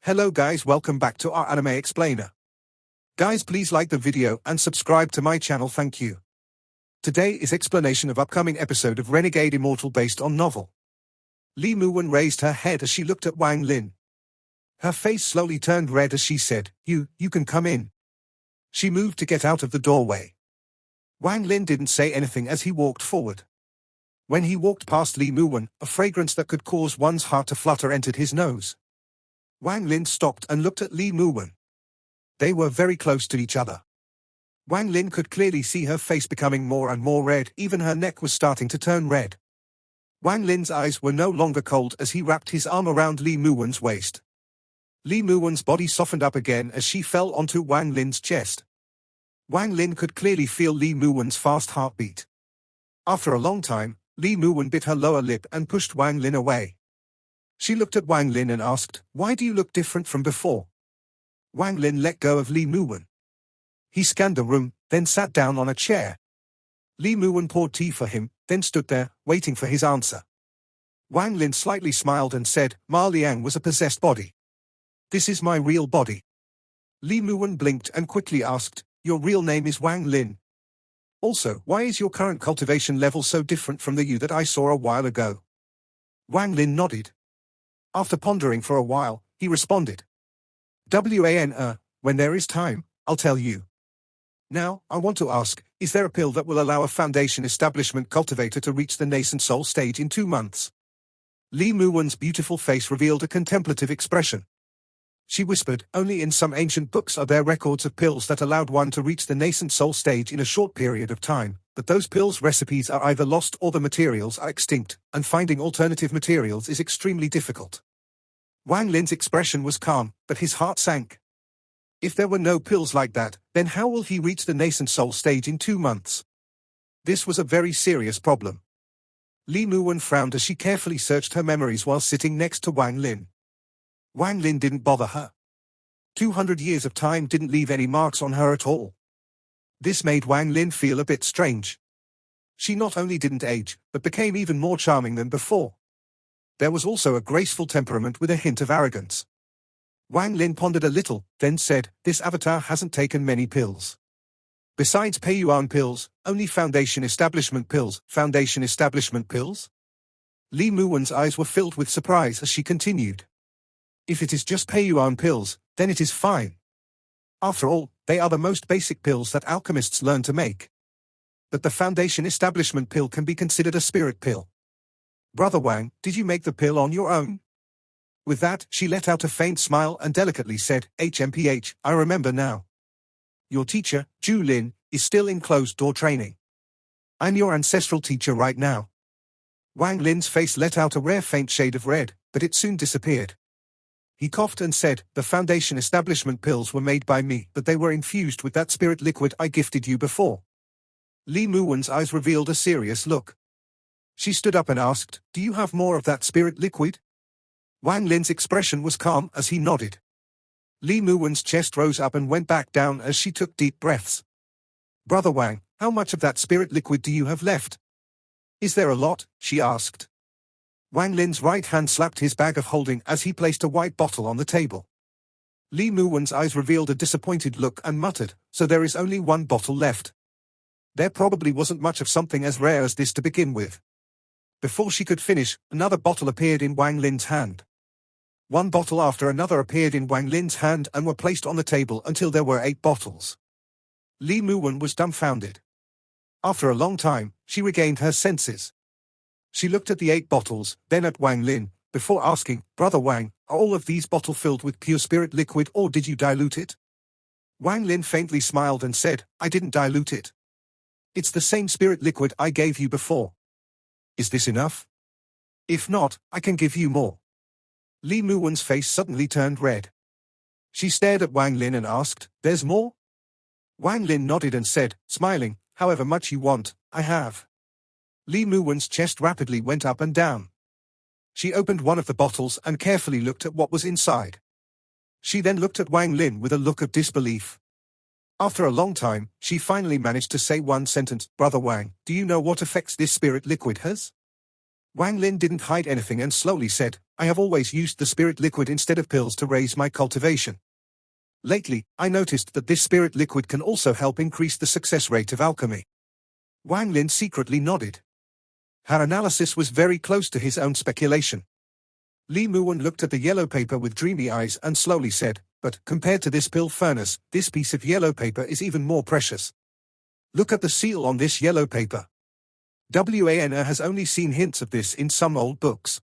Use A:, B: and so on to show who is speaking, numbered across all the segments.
A: Hello guys, welcome back to our anime explainer. Guys, please like the video and subscribe to my channel, thank you. Today is explanation of upcoming episode of Renegade Immortal based on novel. Lee Moo-wen raised her head as she looked at Wang Lin. Her face slowly turned red as she said, You can come in. She moved to get out of the doorway. Wang Lin didn't say anything as he walked forward. When he walked past Lee Moo-wen, a fragrance that could cause one's heart to flutter entered his nose. Wang Lin stopped and looked at Lee Moo-wen. They were very close to each other. Wang Lin could clearly see her face becoming more and more red, even her neck was starting to turn red. Wang Lin's eyes were no longer cold as he wrapped his arm around Lee Moo-wen's waist. Lee Moo-wen's body softened up again as she fell onto Wang Lin's chest. Wang Lin could clearly feel Lee Moo-wen's fast heartbeat. After a long time, Lee Moo-wen bit her lower lip and pushed Wang Lin away. She looked at Wang Lin and asked, Why do you look different from before? Wang Lin let go of Lee Moo-wen. He scanned the room, then sat down on a chair. Lee Moo-wen poured tea for him, then stood there, waiting for his answer. Wang Lin slightly smiled and said, Ma Liang was a possessed body. This is my real body. Lee Moo-wen blinked and quickly asked, Your real name is Wang Lin. Also, why is your current cultivation level so different from the you that I saw a while ago? Wang Lin nodded. After pondering for a while, he responded. When there is time, I'll tell you. Now, I want to ask, is there a pill that will allow a foundation establishment cultivator to reach the nascent soul stage in 2 months? Lee Moo-wen's beautiful face revealed a contemplative expression. She whispered, Only in some ancient books are there records of pills that allowed one to reach the nascent soul stage in a short period of time, but those pills' recipes are either lost or the materials are extinct, and finding alternative materials is extremely difficult. Wang Lin's expression was calm, but his heart sank. If there were no pills like that, then how will he reach the nascent soul stage in 2 months? This was a very serious problem. Lee Moo-wen frowned as she carefully searched her memories while sitting next to Wang Lin. Wang Lin didn't bother her. 200 years of time didn't leave any marks on her at all. This made Wang Lin feel a bit strange. She not only didn't age, but became even more charming than before. There was also a graceful temperament with a hint of arrogance. Wang Lin pondered a little, then said, This avatar hasn't taken many pills. Besides Peiyuan pills, only foundation establishment pills. Foundation establishment pills? Lee Moo-wen's eyes were filled with surprise as she continued. If it is just Peiyuan pills, then it is fine. After all, they are the most basic pills that alchemists learn to make. But the foundation establishment pill can be considered a spirit pill. Brother Wang, did you make the pill on your own? With that, she let out a faint smile and delicately said, HMPH, I remember now. Your teacher, Zhu Lin, is still in closed-door training. I'm your ancestral teacher right now. Wang Lin's face let out a rare faint shade of red, but it soon disappeared. He coughed and said, The foundation establishment pills were made by me, but they were infused with that spirit liquid I gifted you before. Lee Moo-wen's eyes revealed a serious look. She stood up and asked, Do you have more of that spirit liquid? Wang Lin's expression was calm as he nodded. Lee Moo-wen's chest rose up and went back down as she took deep breaths. Brother Wang, how much of that spirit liquid do you have left? Is there a lot? She asked. Wang Lin's right hand slapped his bag of holding as he placed a white bottle on the table. Lee Moo-wen's eyes revealed a disappointed look and muttered, So there is only 1 bottle left. There probably wasn't much of something as rare as this to begin with. Before she could finish, another bottle appeared in Wang Lin's hand. 1 bottle after another appeared in Wang Lin's hand and were placed on the table until there were 8 bottles. Lee Moo-wen was dumbfounded. After a long time, she regained her senses. She looked at the 8 bottles, then at Wang Lin, before asking, Brother Wang, are all of these bottles filled with pure spirit liquid or did you dilute it? Wang Lin faintly smiled and said, I didn't dilute it. It's the same spirit liquid I gave you before. Is this enough? If not, I can give you more. Lee Moo-wen's face suddenly turned red. She stared at Wang Lin and asked, There's more? Wang Lin nodded and said, smiling, However much you want, I have. Lee Moo-wen's chest rapidly went up and down. She opened one of the bottles and carefully looked at what was inside. She then looked at Wang Lin with a look of disbelief. After a long time, she finally managed to say one sentence, Brother Wang, do you know what effects this spirit liquid has? Wang Lin didn't hide anything and slowly said, I have always used the spirit liquid instead of pills to raise my cultivation. Lately, I noticed that this spirit liquid can also help increase the success rate of alchemy. Wang Lin secretly nodded. Her analysis was very close to his own speculation. Li Muwen looked at the yellow paper with dreamy eyes and slowly said, but compared to this pill furnace, this piece of yellow paper is even more precious. Look at the seal on this yellow paper. Wan has only seen hints of this in some old books.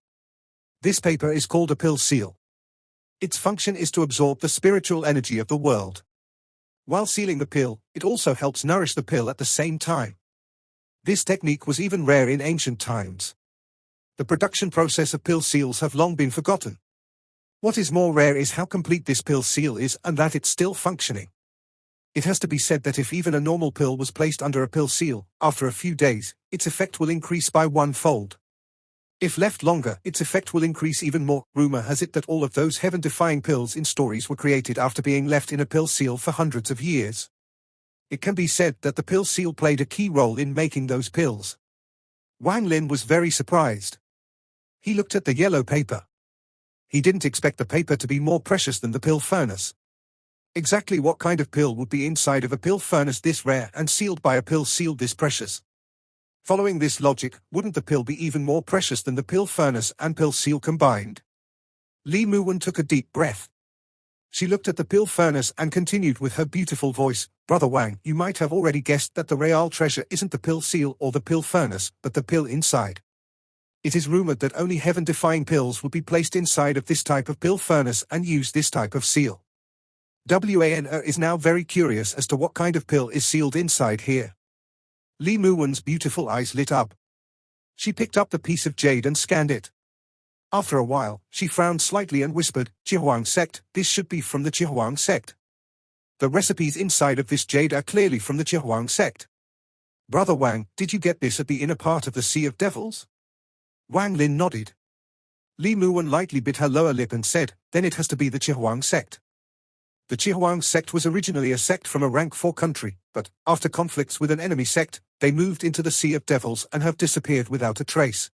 A: This paper is called a pill seal. Its function is to absorb the spiritual energy of the world. While sealing the pill, it also helps nourish the pill at the same time. This technique was even rare in ancient times. The production process of pill seals have long been forgotten. What is more rare is how complete this pill seal is and that it's still functioning. It has to be said that if even a normal pill was placed under a pill seal, after a few days, its effect will increase by 1-fold. If left longer, its effect will increase even more. Rumor has it that all of those heaven-defying pills in stories were created after being left in a pill seal for hundreds of years. It can be said that the pill seal played a key role in making those pills. Wang Lin was very surprised. He looked at the yellow paper. He didn't expect the paper to be more precious than the pill furnace. Exactly what kind of pill would be inside of a pill furnace this rare and sealed by a pill seal this precious? Following this logic, wouldn't the pill be even more precious than the pill furnace and pill seal combined? Li Muwen took a deep breath. She looked at the pill furnace and continued with her beautiful voice, Brother Wang, you might have already guessed that the real treasure isn't the pill seal or the pill furnace, but the pill inside. It is rumored that only heaven-defying pills would be placed inside of this type of pill furnace and use this type of seal. Wan is now very curious as to what kind of pill is sealed inside here. Li Muwen's beautiful eyes lit up. She picked up the piece of jade and scanned it. After a while, she frowned slightly and whispered, Chihuang sect, this should be from the Chihuang sect. The recipes inside of this jade are clearly from the Chihuang sect. Brother Wang, did you get this at the inner part of the Sea of Devils? Wang Lin nodded. Li Muwen lightly bit her lower lip and said, then it has to be the Chihuang sect. The Chihuang sect was originally a sect from a rank 4 country, but, after conflicts with an enemy sect, they moved into the Sea of Devils and have disappeared without a trace.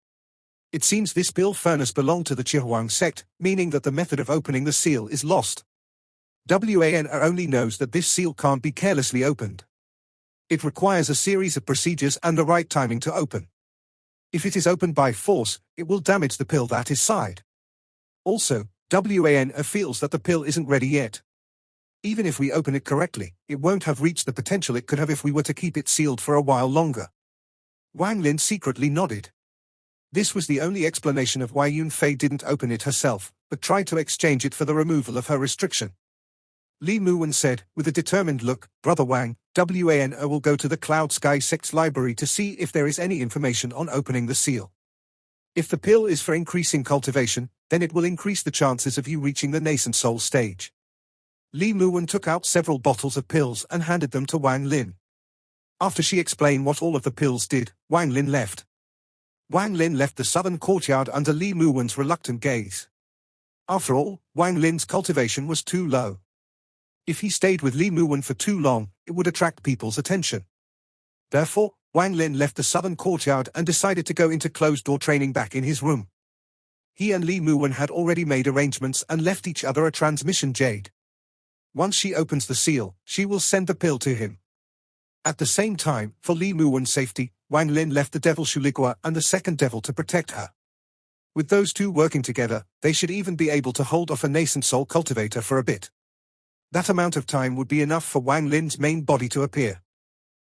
A: It seems this pill furnace belonged to the Chihuang sect, meaning that the method of opening the seal is lost. Wan only knows that this seal can't be carelessly opened. It requires a series of procedures and the right timing to open. If it is opened by force, it will damage the pill that is inside. Also, Wan feels that the pill isn't ready yet. Even if we open it correctly, it won't have reached the potential it could have if we were to keep it sealed for a while longer. Wang Lin secretly nodded. This was the only explanation of why Yunfei didn't open it herself, but tried to exchange it for the removal of her restriction. Li Muwen said, with a determined look, Brother Wang, Wan will go to the Cloud Sky Sect's library to see if there is any information on opening the seal. If the pill is for increasing cultivation, then it will increase the chances of you reaching the nascent soul stage. Li Muwen took out several bottles of pills and handed them to Wang Lin. After she explained what all of the pills did, Wang Lin left. Wang Lin left the southern courtyard under Li Muwen's reluctant gaze. After all, Wang Lin's cultivation was too low. If he stayed with Li Muwen for too long, it would attract people's attention. Therefore, Wang Lin left the southern courtyard and decided to go into closed-door training back in his room. He and Li Muwen had already made arrangements and left each other a transmission jade. Once she opens the seal, she will send the pill to him. At the same time, for Li Muwen's safety, Wang Lin left the devil Shuligua and the second devil to protect her. With those two working together, they should even be able to hold off a nascent soul cultivator for a bit. That amount of time would be enough for Wang Lin's main body to appear.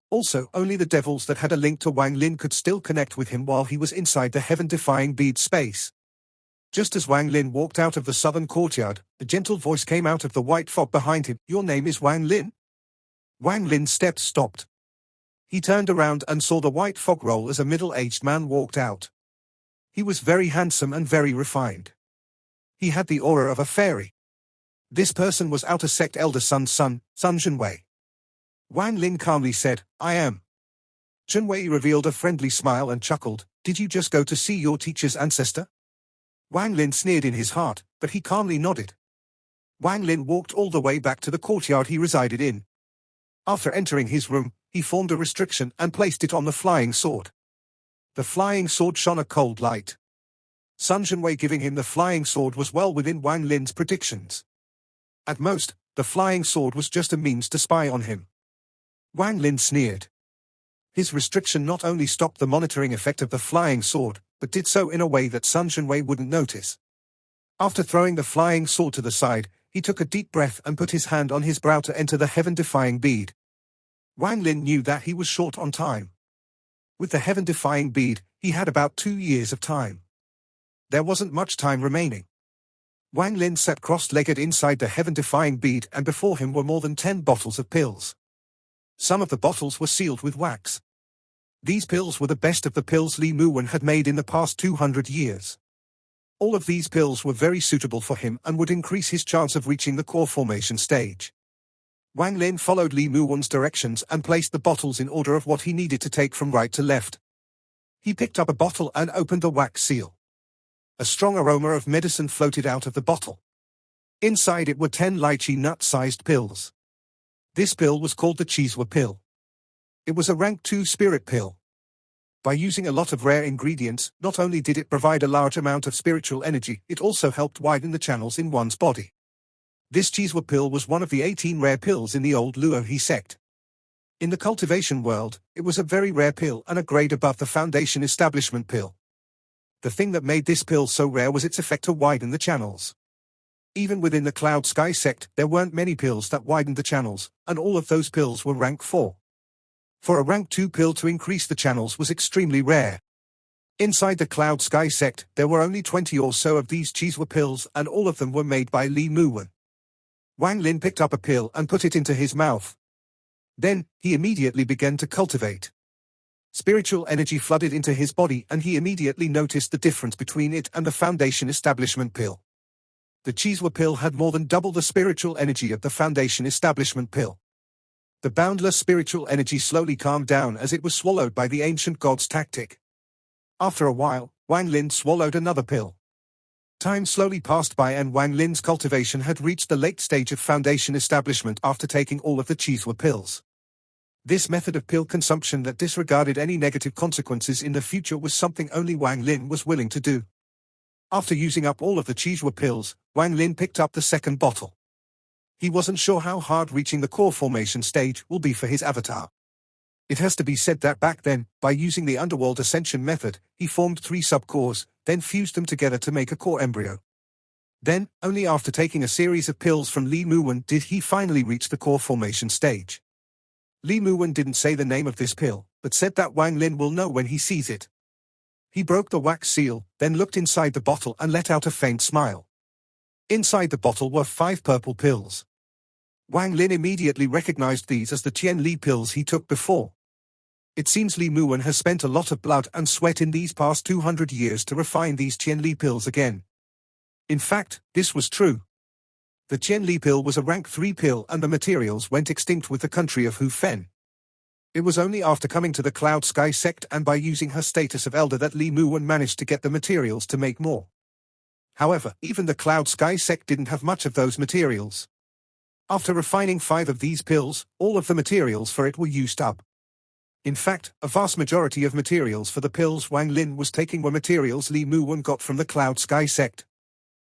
A: Also, only the devils that had a link to Wang Lin could still connect with him while he was inside the heaven-defying bead space. Just as Wang Lin walked out of the southern courtyard, a gentle voice came out of the white fog behind him. Your name is Wang Lin? Wang Lin's steps stopped. He turned around and saw the white fog roll as a middle-aged man walked out. He was very handsome and very refined. He had the aura of a fairy. This person was Outer Sect Elder Sun's son, Sun Zhenwei. Wang Lin calmly said, I am. Zhenwei revealed a friendly smile and chuckled, Did you just go to see your teacher's ancestor? Wang Lin sneered in his heart, but he calmly nodded. Wang Lin walked all the way back to the courtyard he resided in. After entering his room, he formed a restriction and placed it on the flying sword. The flying sword shone a cold light. Sun Jianwei giving him the flying sword was well within Wang Lin's predictions. At most, the flying sword was just a means to spy on him. Wang Lin sneered. His restriction not only stopped the monitoring effect of the flying sword, but did so in a way that Sun Jianwei wouldn't notice. After throwing the flying sword to the side, he took a deep breath and put his hand on his brow to enter the heaven-defying bead. Wang Lin knew that he was short on time. With the heaven-defying bead, he had about 2 years of time. There wasn't much time remaining. Wang Lin sat cross-legged inside the heaven-defying bead, and before him were more than 10 bottles of pills. Some of the bottles were sealed with wax. These pills were the best of the pills Li Muwen had made in the past 200 years. All of these pills were very suitable for him and would increase his chance of reaching the core formation stage. Wang Lin followed Li Muwen's directions and placed the bottles in order of what he needed to take from right to left. He picked up a bottle and opened the wax seal. A strong aroma of medicine floated out of the bottle. Inside it were 10 lychee nut-sized pills. This pill was called the Chiswa pill. It was a rank 2 spirit pill. By using a lot of rare ingredients, not only did it provide a large amount of spiritual energy, it also helped widen the channels in one's body. This Chiswa pill was one of the 18 rare pills in the old Luohe sect. In the cultivation world, it was a very rare pill and a grade above the foundation establishment pill. The thing that made this pill so rare was its effect to widen the channels. Even within the Cloud Sky sect, there weren't many pills that widened the channels, and all of those pills were rank 4. For a rank 2 pill to increase the channels was extremely rare. Inside the Cloud Sky sect, there were only 20 or so of these Chiswa pills, and all of them were made by Li Muwen. Wang Lin picked up a pill and put it into his mouth. Then, he immediately began to cultivate. Spiritual energy flooded into his body, and he immediately noticed the difference between it and the foundation establishment pill. The Chiswa pill had more than double the spiritual energy of the foundation establishment pill. The boundless spiritual energy slowly calmed down as it was swallowed by the ancient god's tactic. After a while, Wang Lin swallowed another pill. Time slowly passed by and Wang Lin's cultivation had reached the late stage of foundation establishment after taking all of the Chiswa pills. This method of pill consumption that disregarded any negative consequences in the future was something only Wang Lin was willing to do. After using up all of the Chiswa pills, Wang Lin picked up the second bottle. He wasn't sure how hard reaching the core formation stage will be for his avatar. It has to be said that back then, by using the underworld ascension method, he formed 3 subcores, then fused them together to make a core embryo. Then, only after taking a series of pills from Li Muwen did he finally reach the core formation stage. Li Muwen didn't say the name of this pill, but said that Wang Lin will know when he sees it. He broke the wax seal, then looked inside the bottle and let out a faint smile. Inside the bottle were 5 purple pills. Wang Lin immediately recognized these as the Tian Li pills he took before. It seems Li Muwen has spent a lot of blood and sweat in these past 200 years to refine these Tian Li pills again. In fact, this was true. The Tian Li pill was a rank 3 pill and the materials went extinct with the country of Hu Fen. It was only after coming to the Cloud Sky sect and by using her status of elder that Li Muwen managed to get the materials to make more. However, even the Cloud Sky sect didn't have much of those materials. After refining 5 of these pills, all of the materials for it were used up. In fact, a vast majority of materials for the pills Wang Lin was taking were materials Li Muwen got from the Cloud Sky sect.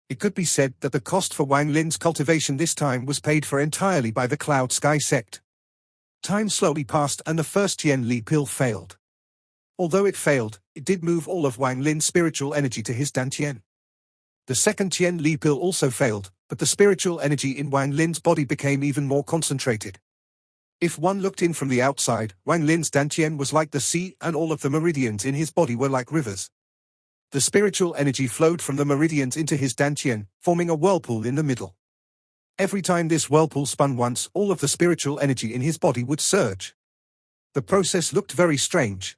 A: It could be said that the cost for Wang Lin's cultivation this time was paid for entirely by the Cloud Sky sect. Time slowly passed and the first Tian Li pill failed. Although it failed, it did move all of Wang Lin's spiritual energy to his dantian. The second Tian Li pill also failed, but the spiritual energy in Wang Lin's body became even more concentrated. If one looked in from the outside, Wang Lin's dantian was like the sea and all of the meridians in his body were like rivers. The spiritual energy flowed from the meridians into his dantian, forming a whirlpool in the middle. Every time this whirlpool spun once, all of the spiritual energy in his body would surge. The process looked very strange.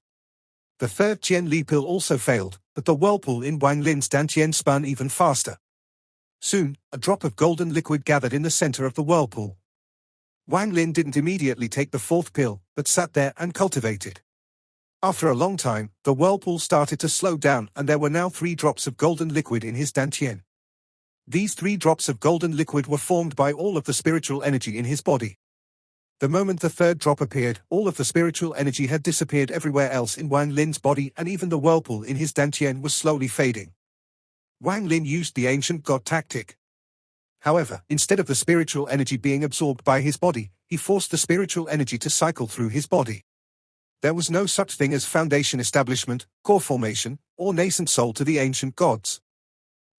A: The third Tian Li pill also failed, but the whirlpool in Wang Lin's dantian spun even faster. Soon, a drop of golden liquid gathered in the center of the whirlpool. Wang Lin didn't immediately take the 4th pill, but sat there and cultivated. After a long time, the whirlpool started to slow down and there were now 3 drops of golden liquid in his dantian. These 3 drops of golden liquid were formed by all of the spiritual energy in his body. The moment the 3rd drop appeared, all of the spiritual energy had disappeared everywhere else in Wang Lin's body and even the whirlpool in his dantian was slowly fading. Wang Lin used the ancient god tactic. However, instead of the spiritual energy being absorbed by his body, he forced the spiritual energy to cycle through his body. There was no such thing as foundation establishment, core formation, or nascent soul to the ancient gods.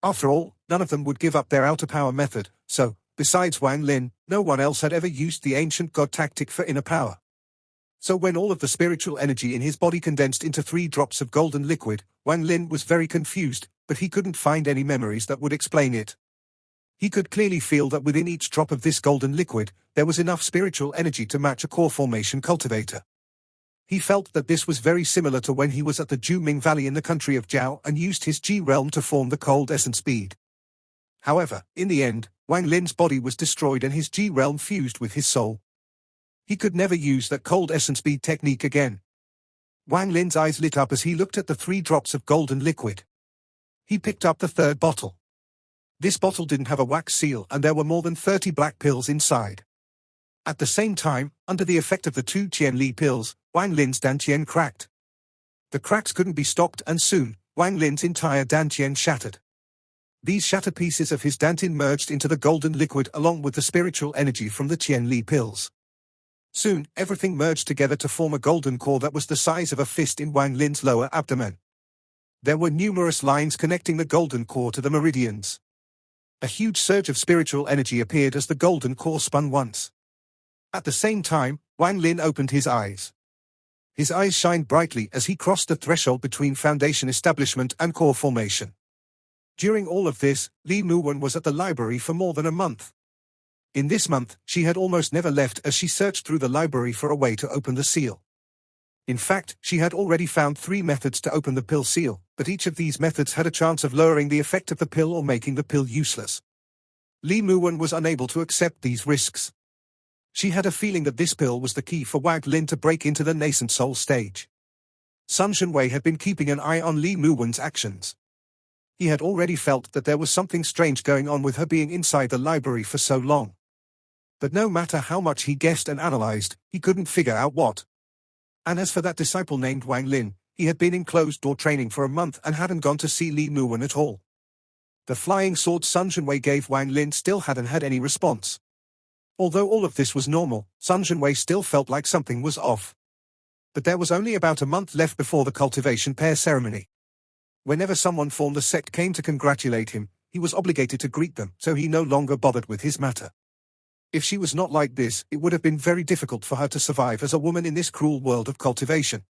A: After all, none of them would give up their outer power method, so, besides Wang Lin, no one else had ever used the ancient god tactic for inner power. So when all of the spiritual energy in his body condensed into 3 drops of golden liquid, Wang Lin was very confused, but he couldn't find any memories that would explain it. He could clearly feel that within each drop of this golden liquid, there was enough spiritual energy to match a core formation cultivator. He felt that this was very similar to when he was at the Juming Valley in the country of Jiao and used his Ji realm to form the cold essence bead. However, in the end, Wang Lin's body was destroyed and his Ji realm fused with his soul. He could never use that cold essence bead technique again. Wang Lin's eyes lit up as he looked at the 3 drops of golden liquid. He picked up the 3rd bottle. This bottle didn't have a wax seal and there were more than 30 black pills inside. At the same time, under the effect of the 2 Qianli pills, Wang Lin's dantian cracked. The cracks couldn't be stopped and soon, Wang Lin's entire dantian shattered. These shattered pieces of his dantian merged into the golden liquid along with the spiritual energy from the Qianli pills. Soon, everything merged together to form a golden core that was the size of a fist in Wang Lin's lower abdomen. There were numerous lines connecting the golden core to the meridians. A huge surge of spiritual energy appeared as the golden core spun once. At the same time, Wang Lin opened his eyes. His eyes shined brightly as he crossed the threshold between foundation establishment and core formation. During all of this, Li Muwen was at the library for more than a month. In this month, she had almost never left as she searched through the library for a way to open the seal. In fact, she had already found 3 methods to open the pill seal, but each of these methods had a chance of lowering the effect of the pill or making the pill useless. Li Muwen was unable to accept these risks. She had a feeling that this pill was the key for Wang Lin to break into the nascent soul stage. Sun Zhenwei had been keeping an eye on Li Muwen's actions. He had already felt that there was something strange going on with her being inside the library for so long. But no matter how much he guessed and analyzed, he couldn't figure out what. And as for that disciple named Wang Lin, he had been in closed-door training for a month and hadn't gone to see Li Muwen at all. The flying sword Sun Zhenwei gave Wang Lin still hadn't had any response. Although all of this was normal, Sun Zhenwei still felt like something was off. But there was only about a month left before the cultivation pair ceremony. Whenever someone formed a sect came to congratulate him, he was obligated to greet them, so he no longer bothered with his matter. If she was not like this, it would have been very difficult for her to survive as a woman in this cruel world of cultivation.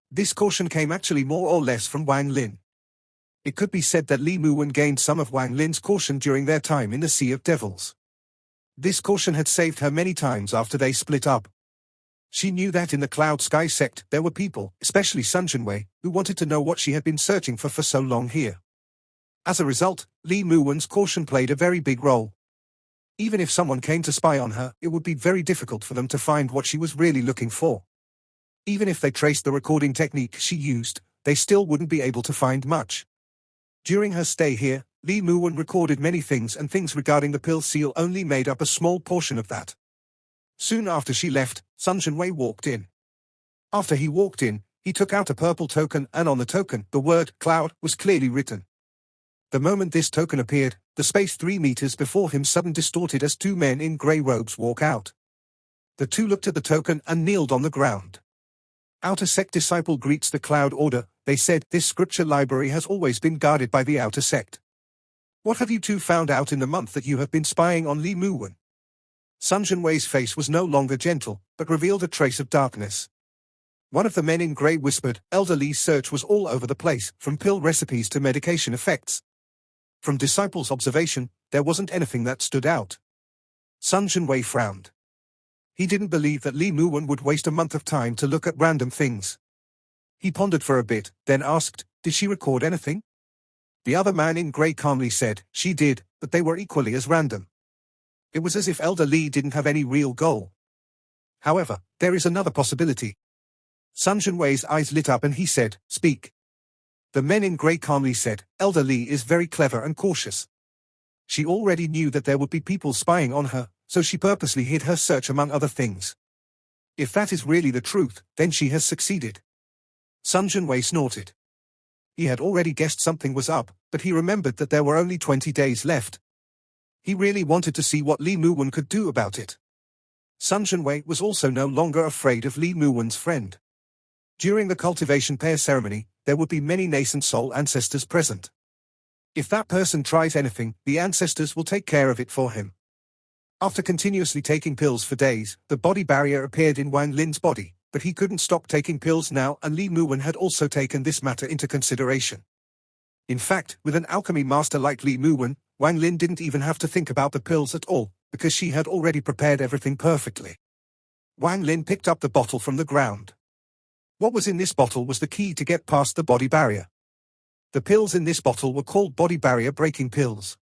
A: This caution came actually more or less from Wang Lin. It could be said that Li Muwen gained some of Wang Lin's caution during their time in the Sea of Devils. This caution had saved her many times after they split up. She knew that in the Cloud Sky sect there were people, especially Sun Zhenwei, who wanted to know what she had been searching for so long here. As a result, Li Muwen's caution played a very big role. Even if someone came to spy on her, it would be very difficult for them to find what she was really looking for. Even if they traced the recording technique she used, they still wouldn't be able to find much. During her stay here, Li Muwen recorded many things and things regarding the pill seal only made up a small portion of that. Soon after she left, Sun Zhenwei walked in. After he walked in, he took out a purple token and on the token, the word cloud was clearly written. The moment this token appeared, the space 3 meters before him suddenly distorted as 2 men in grey robes walk out. The 2 looked at the token and kneeled on the ground. Outer sect disciple greets the cloud order, they said, this scripture library has always been guarded by the outer sect. What have you 2 found out in the month that you have been spying on Li Muwen? Sun Zhenwei's face was no longer gentle, but revealed a trace of darkness. One of the men in grey whispered, Elder Li's search was all over the place, from pill recipes to medication effects. From disciples' observation, there wasn't anything that stood out. Sun Zhenwei frowned. He didn't believe that Li Muwen would waste a month of time to look at random things. He pondered for a bit, then asked, did she record anything? The other man in grey calmly said, she did, but they were equally as random. It was as if Elder Li didn't have any real goal. However, there is another possibility. Sun Zhenwei's eyes lit up and he said, speak. The men in grey calmly said, Elder Li is very clever and cautious. She already knew that there would be people spying on her, so she purposely hid her search among other things. If that is really the truth, then she has succeeded. Sun Zhenwei snorted. He had already guessed something was up, but he remembered that there were only 20 days left. He really wanted to see what Li Muwen could do about it. Sun Zhenwei was also no longer afraid of Li Muwen's friend. During the cultivation pair ceremony, there would be many nascent soul ancestors present. If that person tries anything, the ancestors will take care of it for him. After continuously taking pills for days, the body barrier appeared in Wang Lin's body, but he couldn't stop taking pills now, and Li Muwen had also taken this matter into consideration. In fact, with an alchemy master like Li Muwen, Wang Lin didn't even have to think about the pills at all, because she had already prepared everything perfectly. Wang Lin picked up the bottle from the ground. What was in this bottle was the key to get past the body barrier. The pills in this bottle were called body barrier breaking pills.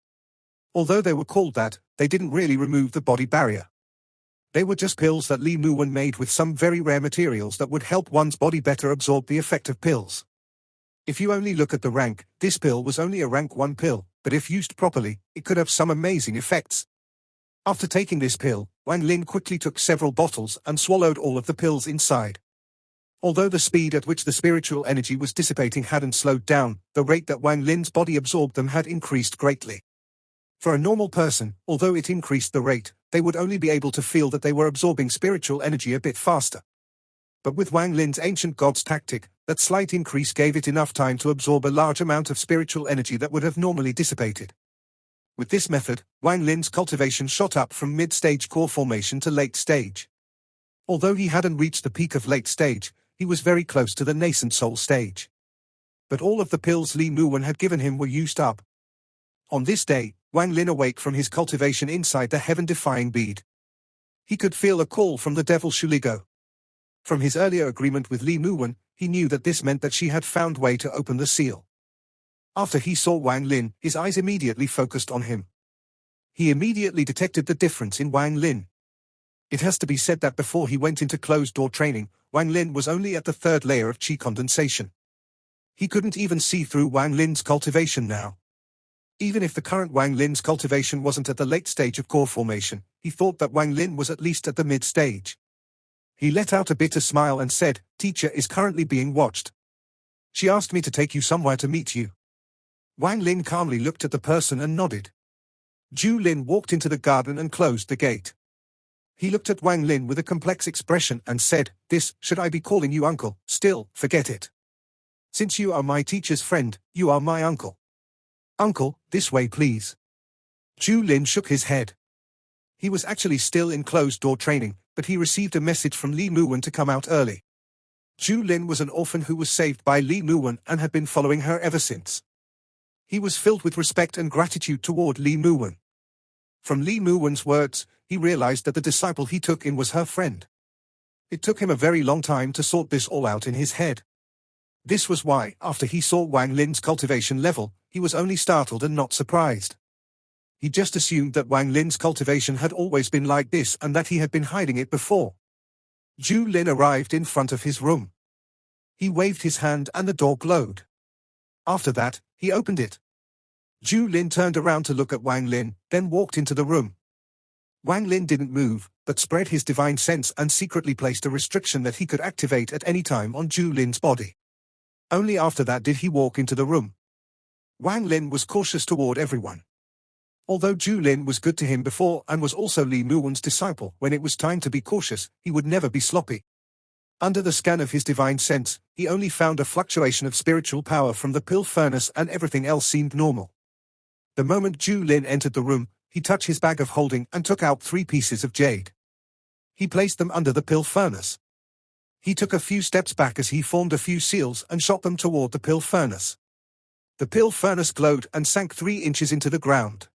A: Although they were called that, they didn't really remove the body barrier. They were just pills that Li Muwen made with some very rare materials that would help one's body better absorb the effect of pills. If you only look at the rank, this pill was only a rank 1 pill, but if used properly, it could have some amazing effects. After taking this pill, Wang Lin quickly took several bottles and swallowed all of the pills inside. Although the speed at which the spiritual energy was dissipating hadn't slowed down, the rate that Wang Lin's body absorbed them had increased greatly. For a normal person, although it increased the rate, they would only be able to feel that they were absorbing spiritual energy a bit faster. But with Wang Lin's ancient god's tactic, that slight increase gave it enough time to absorb a large amount of spiritual energy that would have normally dissipated. With this method, Wang Lin's cultivation shot up from mid-stage core formation to late stage. Although he hadn't reached the peak of late stage, he was very close to the nascent soul stage. But all of the pills Li Muwen had given him were used up. On this day, Wang Lin awake from his cultivation inside the heaven-defying bead. He could feel a call from the devil Shuligo. From his earlier agreement with Li Muwen, he knew that this meant that she had found way to open the seal. After he saw Wang Lin, his eyes immediately focused on him. He immediately detected the difference in Wang Lin. It has to be said that before he went into closed-door training, Wang Lin was only at the 3rd layer of qi condensation. He couldn't even see through Wang Lin's cultivation now. Even if the current Wang Lin's cultivation wasn't at the late stage of core formation, he thought that Wang Lin was at least at the mid-stage. He let out a bitter smile and said, "Teacher is currently being watched. She asked me to take you somewhere to meet you." Wang Lin calmly looked at the person and nodded. Zhu Lin walked into the garden and closed the gate. He looked at Wang Lin with a complex expression and said, "Should I be calling you uncle? Still, forget it. Since you are my teacher's friend, you are my uncle." "Uncle, this way please." Zhu Lin shook his head. He was actually still in closed-door training, but he received a message from Li Muwen to come out early. Zhu Lin was an orphan who was saved by Li Muwen and had been following her ever since. He was filled with respect and gratitude toward Li Muwen. From Li Muwen's words, he realized that the disciple he took in was her friend. It took him a very long time to sort this all out in his head. This was why, after he saw Wang Lin's cultivation level, he was only startled and not surprised. He just assumed that Wang Lin's cultivation had always been like this and that he had been hiding it before. Zhu Lin arrived in front of his room. He waved his hand and the door glowed. After that, he opened it. Zhu Lin turned around to look at Wang Lin, then walked into the room. Wang Lin didn't move, but spread his divine sense and secretly placed a restriction that he could activate at any time on Zhu Lin's body. Only after that did he walk into the room. Wang Lin was cautious toward everyone. Although Zhu Lin was good to him before and was also Li Muwen's disciple, when it was time to be cautious, he would never be sloppy. Under the scan of his divine sense, he only found a fluctuation of spiritual power from the pill furnace and everything else seemed normal. The moment Zhu Lin entered the room, he touched his bag of holding and took out 3 pieces of jade. He placed them under the pill furnace. He took a few steps back as he formed a few seals and shot them toward the pill furnace. The pill furnace glowed and sank 3 inches into the ground.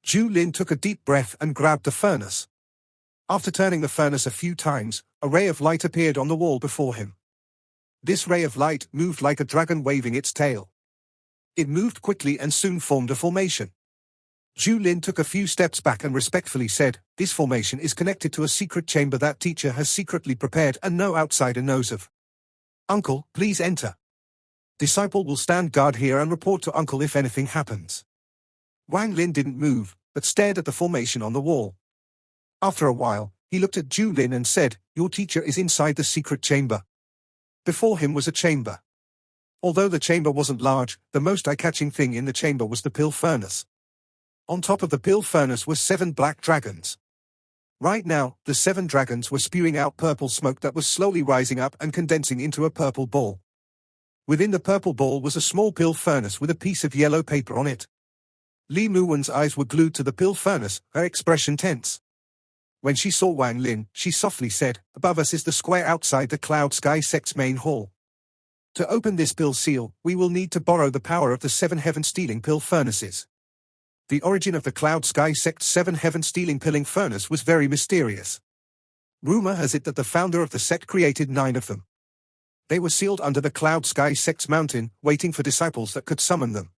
A: Zhu Lin took a deep breath and grabbed the furnace. After turning the furnace a few times, a ray of light appeared on the wall before him. This ray of light moved like a dragon waving its tail. It moved quickly and soon formed a formation. Zhu Lin took a few steps back and respectfully said, "This formation is connected to a secret chamber that teacher has secretly prepared and no outsider knows of. Uncle, please enter. Disciple will stand guard here and report to uncle if anything happens." Wang Lin didn't move, but stared at the formation on the wall. After a while, he looked at Zhu Lin and said, "Your teacher is inside the secret chamber." Before him was a chamber. Although the chamber wasn't large, the most eye-catching thing in the chamber was the pill furnace. On top of the pill furnace were 7 black dragons. Right now, the 7 dragons were spewing out purple smoke that was slowly rising up and condensing into a purple ball. Within the purple ball was a small pill furnace with a piece of yellow paper on it. Li Muwen's eyes were glued to the pill furnace, her expression tense. When she saw Wang Lin, she softly said, "Above us is the square outside the Cloud Sky sect's main hall. To open this pill seal, we will need to borrow the power of the 7 heaven-stealing pill furnaces." The origin of the Cloud Sky sect's 7 heaven-stealing pilling furnace was very mysterious. Rumor has it that the founder of the sect created 9 of them. They were sealed under the Cloud Sky sect's mountain, waiting for disciples that could summon them.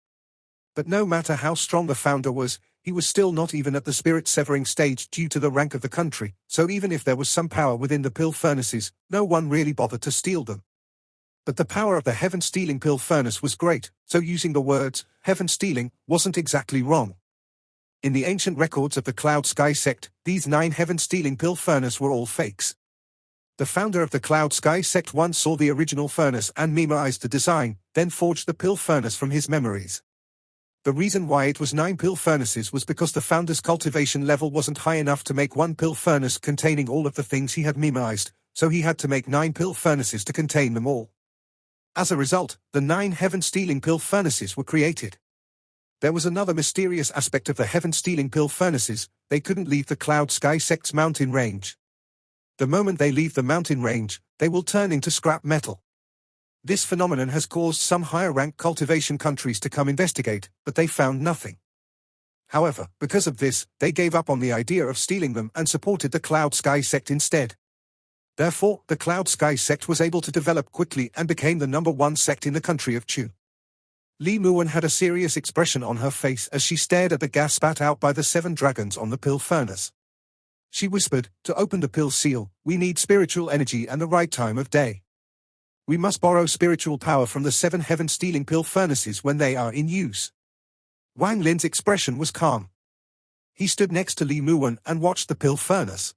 A: But no matter how strong the founder was, he was still not even at the spirit-severing stage due to the rank of the country, so even if there was some power within the pill furnaces, no one really bothered to steal them. But the power of the heaven-stealing pill furnace was great, so using the words, heaven-stealing, wasn't exactly wrong. In the ancient records of the Cloud Sky sect, these 9 heaven-stealing pill furnace were all fakes. The founder of the Cloud Sky sect once saw the original furnace and memorized the design, then forged the pill furnace from his memories. The reason why it was 9 pill furnaces was because the founder's cultivation level wasn't high enough to make one pill furnace containing all of the things he had memorized, so he had to make 9 pill furnaces to contain them all. As a result, the 9 heaven-stealing pill furnaces were created. There was another mysterious aspect of the heaven-stealing pill furnaces: they couldn't leave the Cloud Sky sect's mountain range. The moment they leave the mountain range, they will turn into scrap metal. This phenomenon has caused some higher-ranked cultivation countries to come investigate, but they found nothing. However, because of this, they gave up on the idea of stealing them and supported the Cloud Sky sect instead. Therefore, the Cloud Sky sect was able to develop quickly and became the #1 sect in the country of Chu. Li Muwen had a serious expression on her face as she stared at the gas spat out by the 7 dragons on the pill furnace. She whispered, "To open the pill seal, we need spiritual energy and the right time of day. We must borrow spiritual power from the 7 heaven-stealing pill furnaces when they are in use." Wang Lin's expression was calm. He stood next to Li Muwen and watched the pill furnace.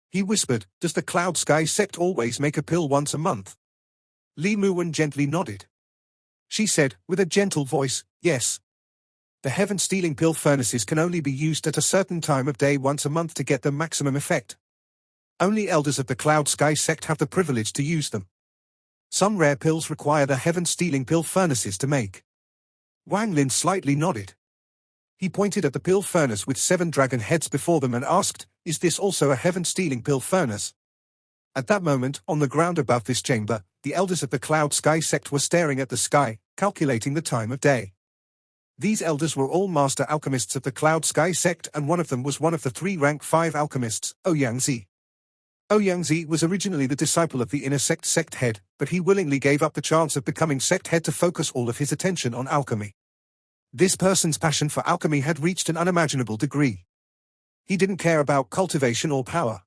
A: He whispered, "Does the Cloud Sky sect always make a pill once a month?" Li Muwen gently nodded. She said, with a gentle voice, "Yes. The heaven-stealing pill furnaces can only be used at a certain time of day once a month to get the maximum effect. Only elders of the Cloud Sky sect have the privilege to use them. Some rare pills require the heaven-stealing pill furnaces to make." Wang Lin slightly nodded. He pointed at the pill furnace with 7 dragon heads before them and asked, "Is this also a heaven-stealing pill furnace?" At that moment, on the ground above this chamber, the elders of the Cloud Sky sect were staring at the sky, calculating the time of day. These elders were all master alchemists of the Cloud Sky sect, and one of them was one of the 3 rank 5 alchemists, Ouyangzi. Ouyangzi was originally the disciple of the inner sect head, but he willingly gave up the chance of becoming sect head to focus all of his attention on alchemy. This person's passion for alchemy had reached an unimaginable degree. He didn't care about cultivation or power.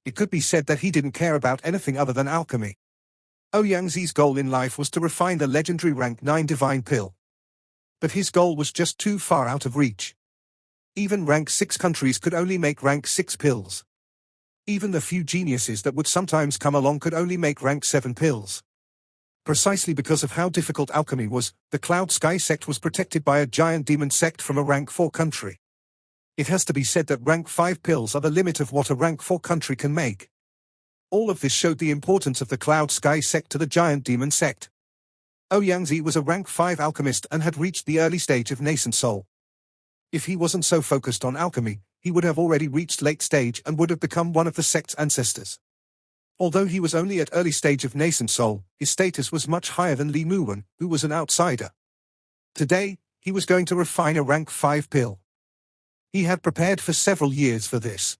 A: It could be said that he didn't care about anything other than alchemy. Ouyangzi's goal in life was to refine the legendary rank 9 divine pill. But his goal was just too far out of reach. Even rank 6 countries could only make rank 6 pills. Even the few geniuses that would sometimes come along could only make rank 7 pills. Precisely because of how difficult alchemy was, the Cloud Sky sect was protected by a giant demon sect from a rank 4 country. It has to be said that rank 5 pills are the limit of what a rank 4 country can make. All of this showed the importance of the Cloud Sky sect to the giant demon sect. Ouyangzi was a rank 5 alchemist and had reached the early stage of nascent soul. If he wasn't so focused on alchemy, he would have already reached late stage and would have become one of the sect's ancestors. Although he was only at early stage of nascent soul, his status was much higher than Li Muwen, who was an outsider. Today, he was going to refine a rank 5 pill. He had prepared for several years for this.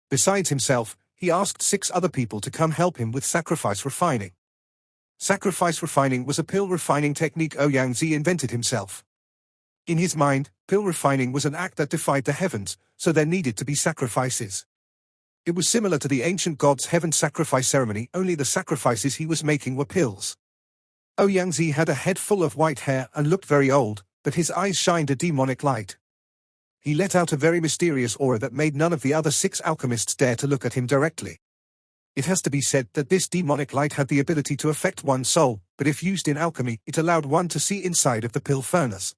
A: Besides himself, he asked 6 other people to come help him with sacrifice refining. Sacrifice refining was a pill refining technique Ouyangzi invented himself. In his mind, pill refining was an act that defied the heavens, so there needed to be sacrifices. It was similar to the ancient gods' heaven sacrifice ceremony, only the sacrifices he was making were pills. Ouyangzi had a head full of white hair and looked very old, but his eyes shined a demonic light. He let out a very mysterious aura that made none of the other 6 alchemists dare to look at him directly. It has to be said that this demonic light had the ability to affect one's soul, but if used in alchemy, it allowed one to see inside of the pill furnace.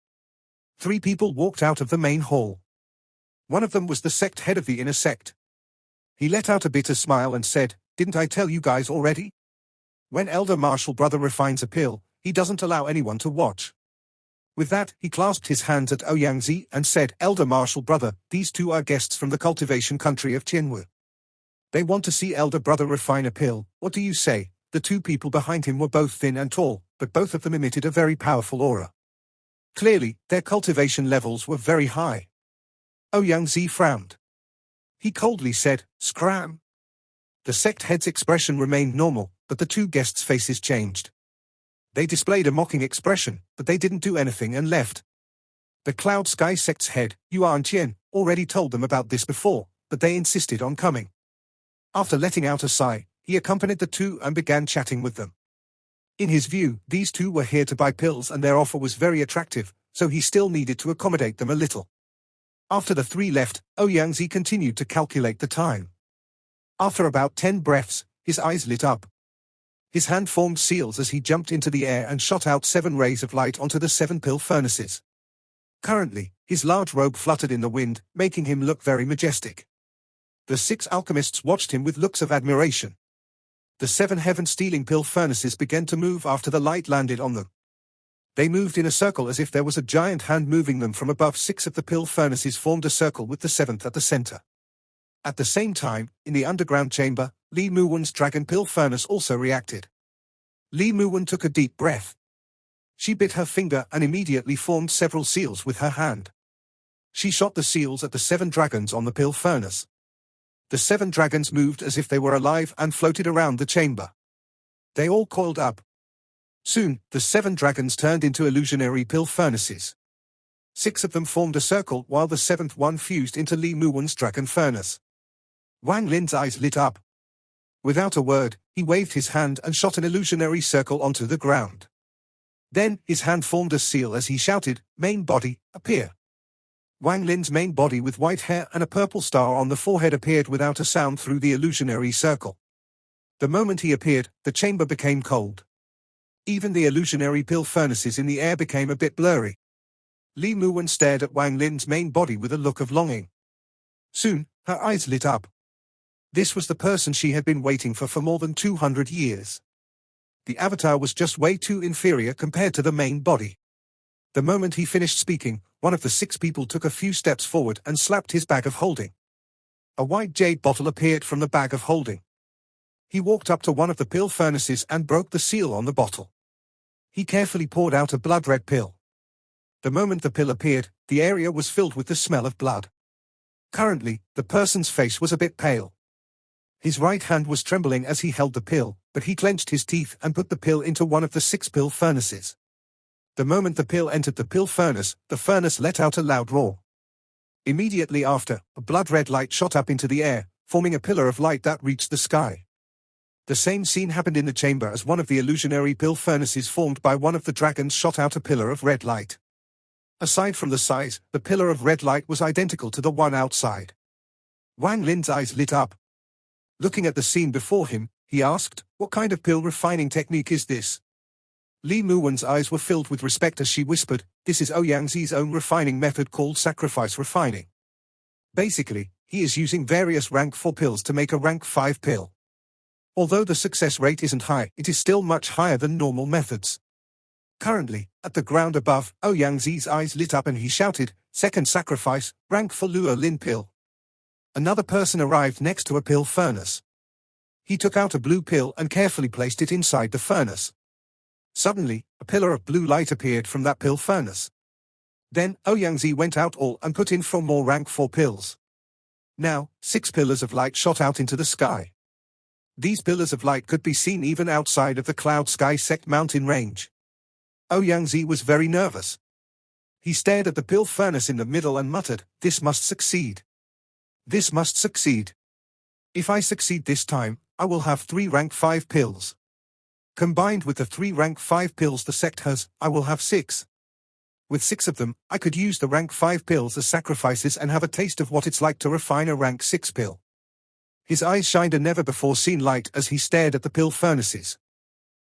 A: 3 people walked out of the main hall. One of them was the sect head of the inner sect. He let out a bitter smile and said, "Didn't I tell you guys already? When Elder Martial Brother refines a pill, he doesn't allow anyone to watch." With that, he clasped his hands at Ouyangzi and said, "Elder Martial Brother, these 2 are guests from the cultivation country of Tianwu. They want to see Elder Brother refine a pill. What do you say?" The 2 people behind him were both thin and tall, but both of them emitted a very powerful aura. Clearly, their cultivation levels were very high. Ouyangzi frowned. He coldly said, "Scram." The sect head's expression remained normal, but the 2 guests' faces changed. They displayed a mocking expression, but they didn't do anything and left. The Cloud Sky sect's head, Yuan Qian, already told them about this before, but they insisted on coming. After letting out a sigh, he accompanied the 2 and began chatting with them. In his view, these 2 were here to buy pills and their offer was very attractive, so he still needed to accommodate them a little. After the 3 left, Ouyangzi continued to calculate the time. After about 10 breaths, his eyes lit up. His hand formed seals as he jumped into the air and shot out 7 rays of light onto the 7 pill furnaces. Currently, his large robe fluttered in the wind, making him look very majestic. The 6 alchemists watched him with looks of admiration. The 7 heaven-stealing pill furnaces began to move after the light landed on them. They moved in a circle as if there was a giant hand moving them from above. 6 of the pill furnaces formed a circle with the 7th at the center. At the same time, in the underground chamber, Li Muwen's dragon pill furnace also reacted. Li Muwen took a deep breath. She bit her finger and immediately formed several seals with her hand. She shot the seals at the 7 dragons on the pill furnace. The 7 dragons moved as if they were alive and floated around the chamber. They all coiled up. Soon, the 7 dragons turned into illusionary pill furnaces. 6 of them formed a circle while the 7th one fused into Li Muwen's dragon furnace. Wang Lin's eyes lit up. Without a word, he waved his hand and shot an illusionary circle onto the ground. Then, his hand formed a seal as he shouted, "Main body, appear." Wang Lin's main body with white hair and a purple star on the forehead appeared without a sound through the illusionary circle. The moment he appeared, the chamber became cold. Even the illusionary pill furnaces in the air became a bit blurry. Li Muwen stared at Wang Lin's main body with a look of longing. Soon, her eyes lit up. This was the person she had been waiting for more than 200 years. The avatar was just way too inferior compared to the main body. The moment he finished speaking, one of the 6 people took a few steps forward and slapped his bag of holding. A white jade bottle appeared from the bag of holding. He walked up to one of the pill furnaces and broke the seal on the bottle. He carefully poured out a blood-red pill. The moment the pill appeared, the area was filled with the smell of blood. Currently, the person's face was a bit pale. His right hand was trembling as he held the pill, but he clenched his teeth and put the pill into one of the 6 pill furnaces. The moment the pill entered the pill furnace, the furnace let out a loud roar. Immediately after, a blood-red light shot up into the air, forming a pillar of light that reached the sky. The same scene happened in the chamber as one of the illusionary pill furnaces formed by one of the dragons shot out a pillar of red light. Aside from the size, the pillar of red light was identical to the one outside. Wang Lin's eyes lit up. Looking at the scene before him, he asked, "What kind of pill refining technique is this?" Li Muwen's eyes were filled with respect as she whispered, "This is Ouyangzi's own refining method called sacrifice refining. Basically, he is using various rank 4 pills to make a rank 5 pill. Although the success rate isn't high, it is still much higher than normal methods." Currently, at the ground above, Ouyangzi's eyes lit up and he shouted, "Second sacrifice, rank for Luo Lin pill." Another person arrived next to a pill furnace. He took out a blue pill and carefully placed it inside the furnace. Suddenly, a pillar of blue light appeared from that pill furnace. Then, Ouyangzi went out all and put in 4 more rank 4 pills. Now, 6 pillars of light shot out into the sky. These pillars of light could be seen even outside of the Cloud Sky Sect mountain range. Ouyangzi was very nervous. He stared at the pill furnace in the middle and muttered, "This must succeed. This must succeed. If I succeed this time, I will have 3 rank 5 pills. Combined with the 3 rank 5 pills the sect has, I will have 6. With 6 of them, I could use the rank 5 pills as sacrifices and have a taste of what it's like to refine a rank 6 pill." His eyes shined a never-before-seen light as he stared at the pill furnaces.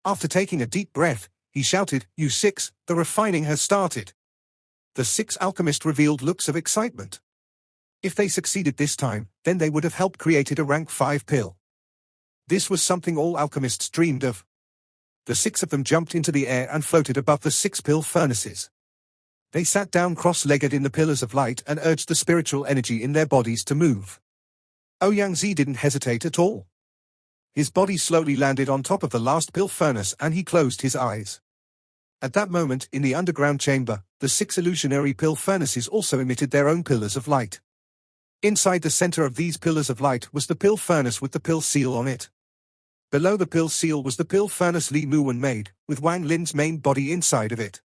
A: After taking a deep breath, he shouted, "You six, the refining has started." The six alchemists revealed looks of excitement. If they succeeded this time, then they would have helped created a rank 5 pill. This was something all alchemists dreamed of. The six of them jumped into the air and floated above the 6 pill furnaces. They sat down cross-legged in the pillars of light and urged the spiritual energy in their bodies to move. Ouyang didn't hesitate at all. His body slowly landed on top of the last pill furnace and he closed his eyes. At that moment, in the underground chamber, the 6 illusionary pill furnaces also emitted their own pillars of light. Inside the center of these pillars of light was the pill furnace with the pill seal on it. Below the pill seal was the pill furnace Li Muwen made, with Wang Lin's main body inside of it.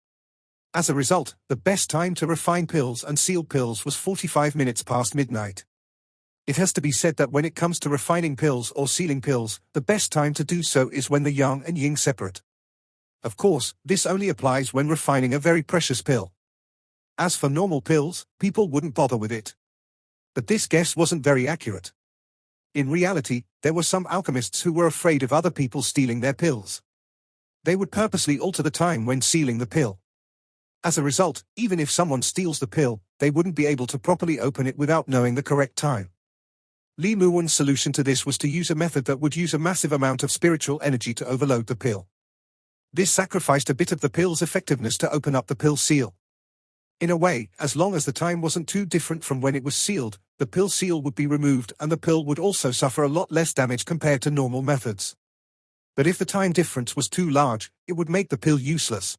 A: As a result, the best time to refine pills and seal pills was 45 minutes past midnight. It has to be said that when it comes to refining pills or sealing pills, the best time to do so is when the yang and yin separate. Of course, this only applies when refining a very precious pill. As for normal pills, people wouldn't bother with it. But this guess wasn't very accurate. In reality, there were some alchemists who were afraid of other people stealing their pills. They would purposely alter the time when sealing the pill. As a result, even if someone steals the pill, they wouldn't be able to properly open it without knowing the correct time. Li Muwen's solution to this was to use a method that would use a massive amount of spiritual energy to overload the pill. This sacrificed a bit of the pill's effectiveness to open up the pill seal. In a way, as long as the time wasn't too different from when it was sealed, the pill seal would be removed and the pill would also suffer a lot less damage compared to normal methods. But if the time difference was too large, it would make the pill useless.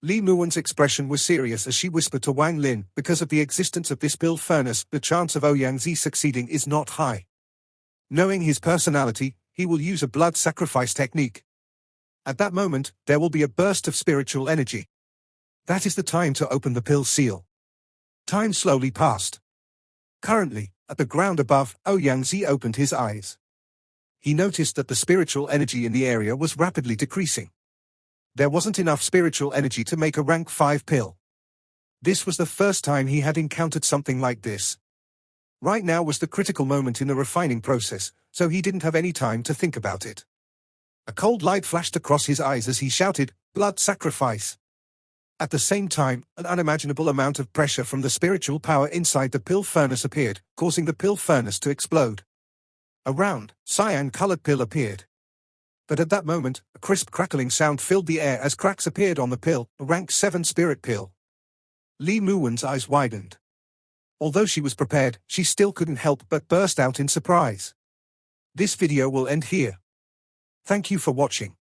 A: Li Muwen's expression was serious as she whispered to Wang Lin, "Because of the existence of this pill furnace, the chance of Ouyang succeeding is not high." Knowing his personality, he will use a blood sacrifice technique. At that moment, there will be a burst of spiritual energy. That is the time to open the pill seal. Time slowly passed. Currently, at the ground above, Ouyang opened his eyes. He noticed that the spiritual energy in the area was rapidly decreasing. There wasn't enough spiritual energy to make a rank 5 pill. This was the first time he had encountered something like this. Right now was the critical moment in the refining process, so he didn't have any time to think about it. A cold light flashed across his eyes as he shouted, "Blood sacrifice!" At the same time, an unimaginable amount of pressure from the spiritual power inside the pill furnace appeared, causing the pill furnace to explode. A round, cyan-colored pill appeared. But at that moment, a crisp crackling sound filled the air as cracks appeared on the pill, a rank 7 spirit pill. Li Muwen's eyes widened. Although she was prepared, she still couldn't help but burst out in surprise. This video will end here. Thank you for watching.